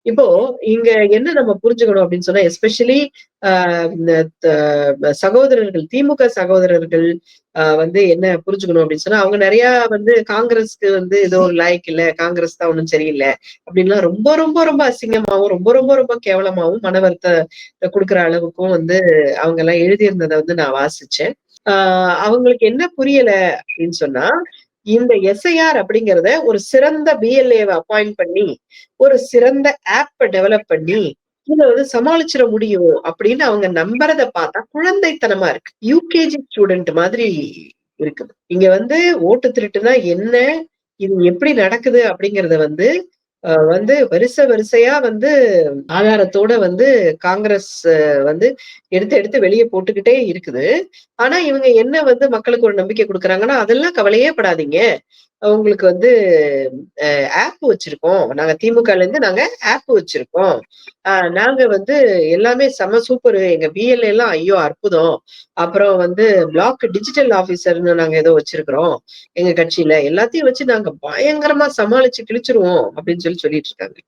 இப்போ இங்க என்ன நம்ம புரிஞ்சுக்கணும் அப்படின்னு சொன்னா, எஸ்பெஷலி அ இந்த சகோதரர்கள், திமுக சகோதரர்கள் வந்து என்ன புரிஞ்சுக்கணும் அப்படின்னு சொன்னா, அவங்க நெறையா வந்து காங்கிரஸ்க்கு வந்து ஏதோ ஒரு லாயக்கு இல்ல, காங்கிரஸ் தான் ஒண்ணும் சரியில்ல. அப்படின்லாம் ரொம்ப ரொம்ப ரொம்ப அசிங்கமாவும், ரொம்ப ரொம்ப ரொம்ப கேவலமாவும் மன வருத்தத்த குடுக்குற அளவுக்கும் வந்து அவங்கலாம் எழுதியிருந்தத வந்து நான் வாசிச்சேன். ஆ அவங்களுக்கு என்ன புரியல அப்படின்னு சொன்னா, இந்த எஸ்ஐஆர் அப்படிங்கிறத ஒரு சிறந்த பிஎல்ஏவ அப்பாயிண்ட் பண்ணி, ஒரு சிறந்த ஆப்ப டெவலப் பண்ணி, இத வந்து சமாளிச்சிட முடியும் அப்படின்னு அவங்க நம்புறத பார்த்தா குழந்தைத்தனமா இருக்கு. யுகேஜி ஸ்டூடண்ட் மாதிரி இருக்குது. இங்க வந்து ஓட்டு திருட்டுனா என்ன? இது எப்படி நடக்குது? அப்படிங்கிறத வந்து வந்து வரிசையா வந்து ஆதாரத்தோட வந்து காங்கிரஸ் வந்து எடுத்து எடுத்து வெளிய போட்டுக்கிட்டே இருக்குது. ஆனா இவங்க என்ன வந்து மக்களுக்கு ஒரு நம்பிக்கை குடுக்குறாங்கன்னா, அதெல்லாம் கவலையே படாதீங்க. உங்களுக்கு வந்து ஆப் வச்சிருக்கோம். நாங்க திமுகலேருந்து நாங்க ஆப் வச்சிருக்கோம். நாங்க வந்து எல்லாமே செம்ம சூப்பரு. எங்க பிஎல்ஏலாம் ஐயோ! அற்புதம். அப்புறம் வந்து பிளாக் டிஜிட்டல் ஆஃபீசர்ன்னு நாங்க ஏதோ வச்சிருக்கிறோம். எங்க கட்சியில. எல்லாத்தையும் வச்சு நாங்க பயங்கரமா சமாளிச்சு கிழிச்சுருவோம் அப்படின்னு சொல்லிட்டு இருக்காங்க.